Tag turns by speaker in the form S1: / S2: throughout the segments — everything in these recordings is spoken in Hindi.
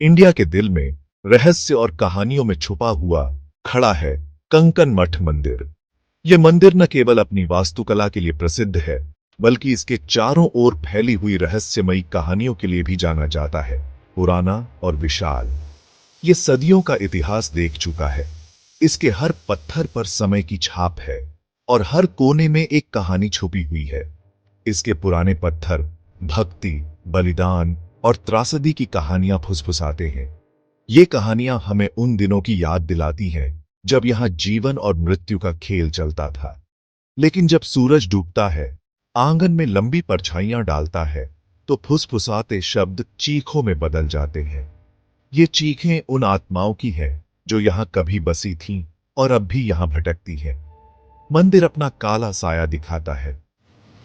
S1: इंडिया के दिल में रहस्य और कहानियों में छुपा हुआ खड़ा है कंकन मठ मंदिर। यह मंदिर न केवल अपनी वास्तुकला के लिए प्रसिद्ध है, बल्कि इसके चारों ओर फैली हुई रहस्यमयी कहानियों के लिए भी जाना जाता है। पुराना और विशाल, ये सदियों का इतिहास देख चुका है। इसके हर पत्थर पर समय की छाप है और हर कोने में एक कहानी छुपी हुई है। इसके पुराने पत्थर भक्ति, बलिदान और त्रासदी की कहानियां फुसफुसाते हैं। ये कहानियां हमें उन दिनों की याद दिलाती हैं जब यहां जीवन और मृत्यु का खेल चलता था। लेकिन जब सूरज डूबता है, आंगन में लंबी परछाइयां डालता है, तो फुसफुसाते शब्द चीखों में बदल जाते हैं। ये चीखें उन आत्माओं की हैं जो यहां कभी बसी थीं और अब भी यहां भटकती हैं। मंदिर अपना काला साया दिखाता है।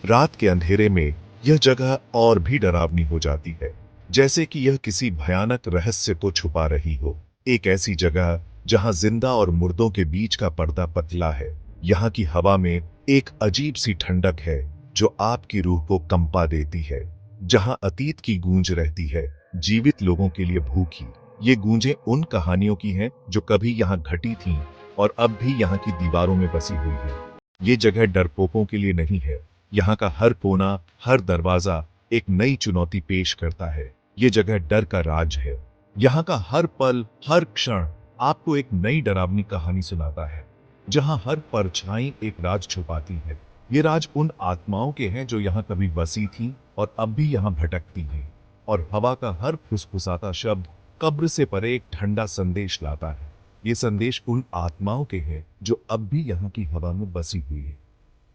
S1: रात के अंधेरे में यह जगह और भी डरावनी हो जाती है, जैसे कि यह किसी भयानक रहस्य को छुपा रही हो। एक ऐसी जगह जहां जिंदा और मुर्दों के बीच का पर्दा पतला है। यहाँ की हवा में एक अजीब सी ठंडक है जो आपकी रूह को कंपा देती है। जहां अतीत की गूंज रहती है, जीवित लोगों के लिए भूखी। ये गूंजें उन कहानियों की हैं जो कभी यहाँ घटी थीं और अब भी यहाँ की दीवारों में बसी हुई है। ये जगह डरपोकों के लिए नहीं है। यहाँ का हर कोना, हर दरवाजा एक नई चुनौती पेश करता है। ये जगह डर का राज है। यहाँ का हर पल, हर क्षण आपको एक नई डरावनी कहानी सुनाता है, जहाँ हर परछाई एक राज छुपाती है। ये राज उन आत्माओं के हैं जो यहाँ कभी बसी थीं और अब भी यहाँ भटकती हैं। और हवा का हर फुसफुसाता शब्द कब्र से परे एक ठंडा संदेश लाता है। ये संदेश उन आत्माओं के हैं जो अब भी यहाँ की हवा में बसी हुई है।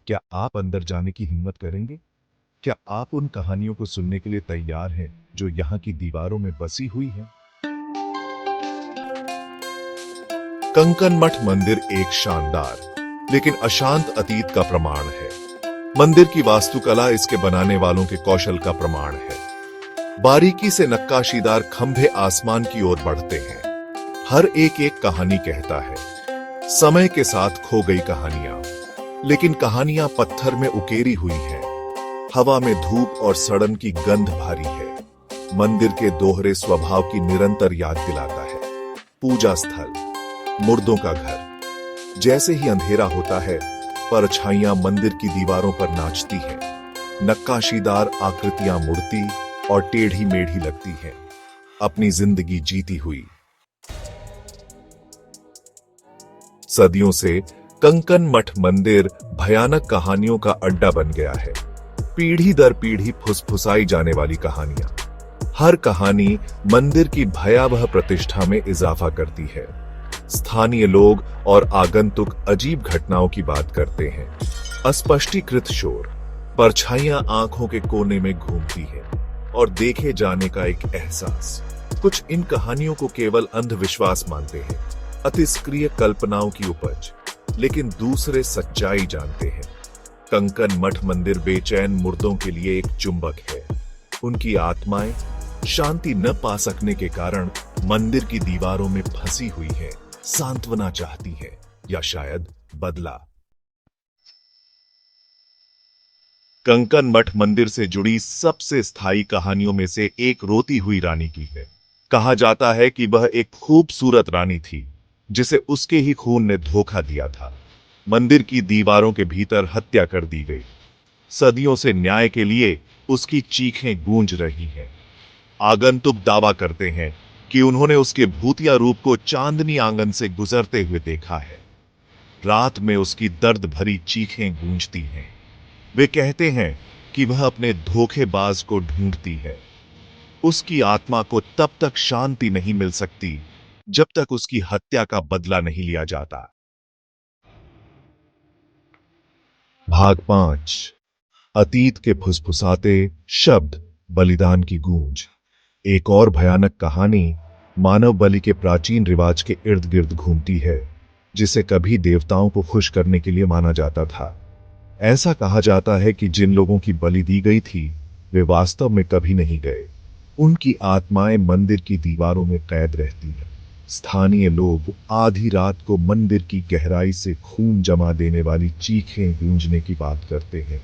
S1: क्या आप अंदर जाने की हिम्मत करेंगे? क्या आप उन कहानियों को सुनने के लिए तैयार हैं जो यहाँ की दीवारों में बसी हुई हैं? कंकन मठ मंदिर एक शानदार लेकिन अशांत अतीत का प्रमाण है। मंदिर की वास्तुकला इसके बनाने वालों के कौशल का प्रमाण है। बारीकी से नक्काशीदार खंभे आसमान की ओर बढ़ते हैं। हर एक कहानी कहता है। समय के साथ खो गई कहानियां, लेकिन कहानियां पत्थर में उकेरी हुई हैं। हवा में धूप और सड़न की गंध भारी है। मंदिर के दोहरे स्वभाव की निरंतर याद दिलाता है। पूजा स्थल, मुर्दों का घर। जैसे ही अंधेरा होता है, परछाइयां मंदिर की दीवारों पर नाचती हैं। नक्काशीदार आकृतियां मुड़ती और टेढ़ी मेढ़ी लगती हैं, अपनी जिंदगी जीती हुई। सदियों से कंकन मठ मंदिर भयानक कहानियों का अड्डा बन गया है। पीढ़ी दर पीढ़ी फुसफुसाई जाने वाली कहानियां। हर कहानी मंदिर की भयावह प्रतिष्ठा में इजाफा करती है। स्थानीय लोग और आगंतुक अजीब घटनाओं की बात करते हैं। अस्पष्टीकृत शोर, परछाइयां आंखों के कोने में घूमती हैं और देखे जाने का एक एहसास। कुछ इन कहानियों को केवल अंधविश्वास मानते हैं, अतिस्क्रिय कल्पनाओं की उपज, लेकिन दूसरे सच्चाई जानते हैं। कंकन मठ मंदिर बेचैन मुर्दों के लिए एक चुंबक है। उनकी आत्माएं शांति न पा सकने के कारण मंदिर की दीवारों में फंसी हुई हैं, सांत्वना चाहती हैं या शायद बदला। कंकन मठ मंदिर से जुड़ी सबसे स्थायी कहानियों में से एक रोती हुई रानी की है। कहा जाता है कि वह एक खूबसूरत रानी थी जिसे उसके ही खून ने धोखा दिया था। मंदिर की दीवारों के भीतर हत्या कर दी गई। सदियों से न्याय के लिए उसकी चीखें गूंज रही हैं। आगंतुक दावा करते हैं कि उन्होंने उसके भूतिया रूप को चांदनी आंगन से गुजरते हुए देखा है। रात में उसकी दर्द भरी चीखें गूंजती हैं। वे कहते हैं कि वह अपने धोखेबाज को ढूंढती है। उसकी आत्मा को तब तक शांति नहीं मिल सकती जब तक उसकी हत्या का बदला नहीं लिया जाता। भाग 5। अतीत के फुसफुसाते शब्द, बलिदान की गूंज। एक और भयानक कहानी मानव बलि के प्राचीन रिवाज के इर्द गिर्द घूमती है, जिसे कभी देवताओं को खुश करने के लिए माना जाता था। ऐसा कहा जाता है कि जिन लोगों की बलि दी गई थी, वे वास्तव में कभी नहीं गए। उनकी आत्माएं मंदिर की दीवारों में कैद रहती हैं। स्थानीय लोग आधी रात को मंदिर की गहराई से खून जमा देने वाली चीखें गूंजने की बात करते हैं।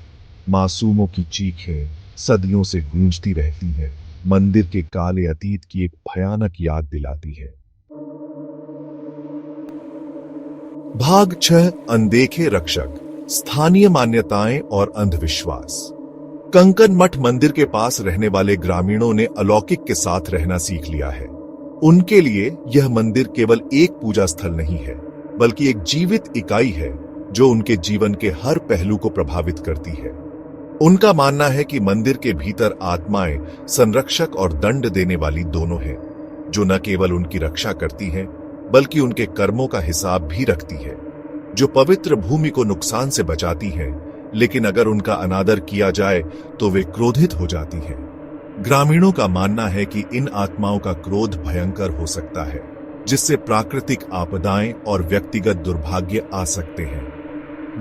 S1: मासूमों की चीखें सदियों से गूंजती रहती हैं, मंदिर के काले अतीत की एक भयानक याद दिलाती है। भाग 6 अनदेखे रक्षक, स्थानीय मान्यताएं और अंधविश्वास। कंकन मठ मंदिर के पास रहने वाले ग्रामीणों ने अलौकिक के साथ रहना सीख लिया है। उनके लिए यह मंदिर केवल एक पूजा स्थल नहीं है, बल्कि एक जीवित इकाई है जो उनके जीवन के हर पहलू को प्रभावित करती है। उनका मानना है कि मंदिर के भीतर आत्माएं संरक्षक और दंड देने वाली दोनों हैं, जो न केवल उनकी रक्षा करती हैं, बल्कि उनके कर्मों का हिसाब भी रखती है, जो पवित्र भूमि को नुकसान से बचाती हैं, लेकिन अगर उनका अनादर किया जाए तो वे क्रोधित हो जाती हैं। ग्रामीणों का मानना है कि इन आत्माओं का क्रोध भयंकर हो सकता है, जिससे प्राकृतिक आपदाएं और व्यक्तिगत दुर्भाग्य आ सकते हैं।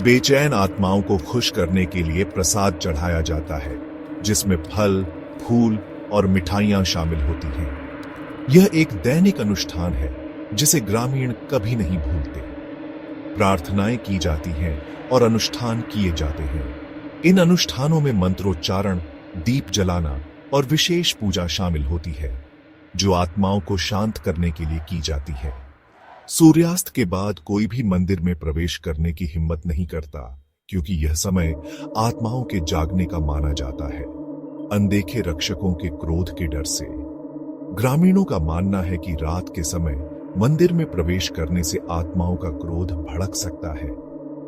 S1: बेचैन आत्माओं को खुश करने के लिए प्रसाद चढ़ाया जाता है, जिसमें फल, फूल और मिठाइयां शामिल होती हैं। यह एक दैनिक अनुष्ठान है जिसे ग्रामीण कभी नहीं भूलते। प्रार्थनाएं की जाती हैं और अनुष्ठान किए जाते हैं। इन अनुष्ठानों में मंत्रोच्चारण, दीप जलाना और विशेष पूजा शामिल होती है, जो आत्माओं को शांत करने के लिए की जाती है। सूर्यास्त के बाद कोई भी मंदिर में प्रवेश करने की हिम्मत नहीं करता, क्योंकि यह समय आत्माओं के जागने का माना जाता है, अनदेखे रक्षकों के क्रोध के डर से। ग्रामीणों का मानना है कि रात के समय मंदिर में प्रवेश करने से आत्माओं का क्रोध भड़क सकता है,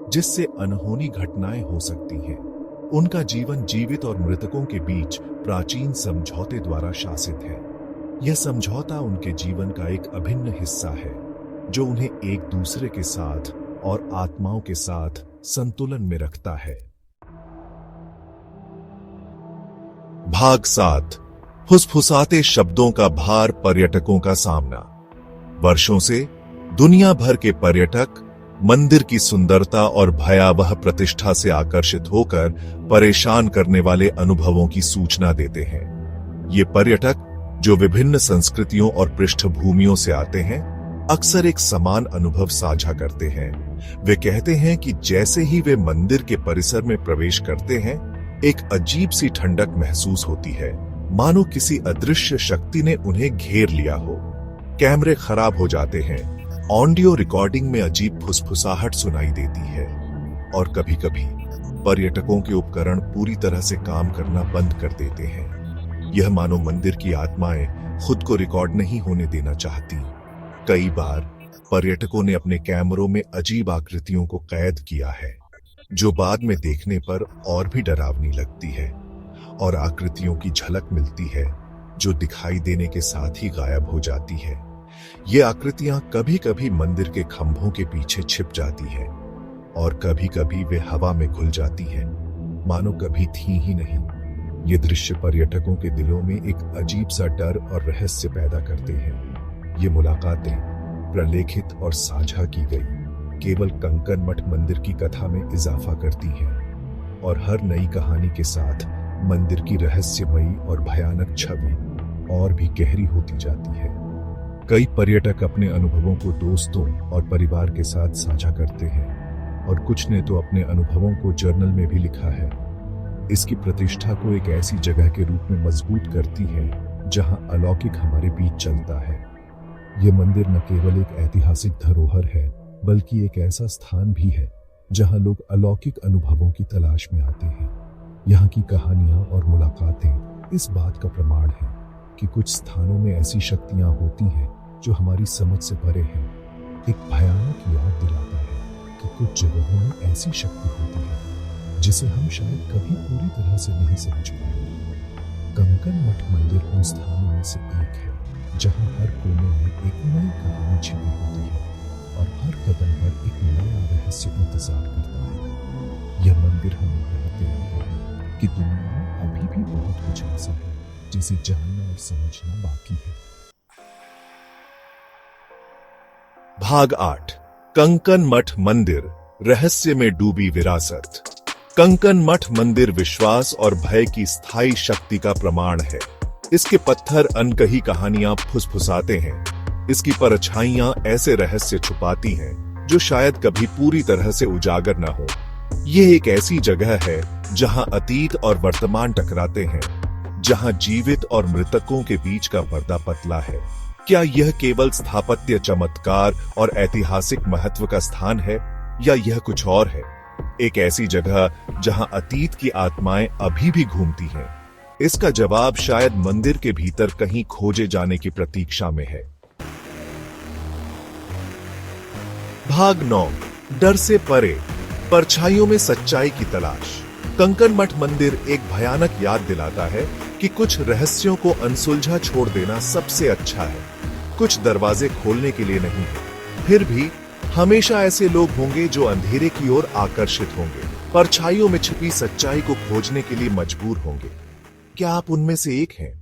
S1: जिससे अनहोनी घटनाएं हो सकती हैं। उनका जीवन जीवित और मृतकों के बीच प्राचीन समझौते द्वारा शासित है। यह समझौता उनके जीवन का एक अभिन्न हिस्सा है, जो उन्हें एक दूसरे के साथ और आत्माओं के साथ संतुलन में रखता है। भाग 7 फुसफुसाते शब्दों का भार, पर्यटकों का सामना। वर्षों से दुनिया भर के पर्यटक मंदिर की सुंदरता और भयावह प्रतिष्ठा से आकर्षित होकर परेशान करने वाले अनुभवों की सूचना देते हैं। ये पर्यटक, जो विभिन्न संस्कृतियों और पृष्ठभूमियों से आते हैं, अक्सर एक समान अनुभव साझा करते हैं। वे कहते हैं कि जैसे ही वे मंदिर के परिसर में प्रवेश करते हैं, एक अजीब सी ठंडक महसूस होती है, मानो किसी अदृश्य शक्ति ने उन्हें घेर लिया हो। कैमरे खराब हो जाते हैं, ऑडियो रिकॉर्डिंग में अजीब फुसफुसाहट सुनाई देती है, और कभी-कभी पर्यटकों के उपकरण पूरी तरह से काम करना बंद कर देते हैं। यह मानो मंदिर की आत्माएं खुद को रिकॉर्ड नहीं होने देना चाहती। कई बार पर्यटकों ने अपने कैमरों में अजीब आकृतियों को कैद किया है, जो बाद में देखने पर और भी डरावनी लगती है, और आकृतियों की झलक मिलती है जो दिखाई देने के साथ ही गायब हो जाती है। ये आकृतियां कभी-कभी मंदिर के खंभों के पीछे छिप जाती हैं, और कभी-कभी वे हवा में घुल जाती हैं, मानो कभी थी ही नहीं। ये दृश्य पर्यटकों के दिलों में एक अजीब सा डर और रहस्य पैदा करते हैं। ये मुलाकातें प्रलेखित और साझा की गई केवल कंकन मठ मंदिर की कथा में इजाफा करती हैं, और हर नई कहानी के साथ मंदिर की रहस्यमयी और भयानक छवि और भी गहरी होती जाती है। कई पर्यटक अपने अनुभवों को दोस्तों और परिवार के साथ साझा करते हैं, और कुछ ने तो अपने अनुभवों को जर्नल में भी लिखा है। इसकी प्रतिष्ठा को एक ऐसी जगह के रूप में मजबूत करती है जहां अलौकिक हमारे बीच चलता है। यह मंदिर न केवल एक ऐतिहासिक धरोहर है, बल्कि एक ऐसा स्थान भी है जहां लोग अलौकिक अनुभवों की तलाश में आते हैं। यहाँ की कहानियां और मुलाकातें इस बात का प्रमाण है कि कुछ स्थानों में ऐसी शक्तियां होती हैं जो हमारी समझ से परे हैं। एक भयानक याद दिलाता है कि कुछ जगहों में ऐसी शक्ति होती है जिसे हम शायद कभी पूरी तरह से नहीं समझ पाएंगे। कंकन मठ मंदिर उन स्थानों में से एक है जहां हर कोने में एक नई कहानी छिपी होती है, और हर कदम पर एक नया रहस्य इंतजार करता है। यह मंदिर हमें याद दिलाता है कि दुनिया में अभी भी बहुत कुछ ऐसा है जिसे जानना और समझना बाकी है। भाग 8 कंकन मठ मंदिर, रहस्य में डूबी विरासत। कंकन मठ मंदिर विश्वास और भय की स्थायी शक्ति का प्रमाण है। इसके पत्थर अनकही कहानियां फुसफुसाते हैं। इसकी परछाइयां ऐसे रहस्य छुपाती हैं जो शायद कभी पूरी तरह से उजागर न हो। यह एक ऐसी जगह है जहां अतीत और वर्तमान टकराते हैं, जहां जीवित और मृतकों के बीच का पर्दा पतला है। क्या यह केवल स्थापत्य चमत्कार और ऐतिहासिक महत्व का स्थान है, या यह कुछ और है? एक ऐसी जगह जहां अतीत की आत्माएं अभी भी घूमती हैं? इसका जवाब शायद मंदिर के भीतर कहीं खोजे जाने की प्रतीक्षा में है। भाग 9, डर से परे, परछाइयों में सच्चाई की तलाश। कंकन मठ मंदिर एक भयानक याद दिलाता है कि कुछ रहस्यों को अनसुलझा छोड़ देना सबसे अच्छा है। कुछ दरवाजे खोलने के लिए नहीं, फिर भी हमेशा ऐसे लोग होंगे जो अंधेरे की ओर आकर्षित होंगे, परछाइयों में छिपी सच्चाई को खोजने के लिए मजबूर होंगे। क्या आप उनमें से एक हैं?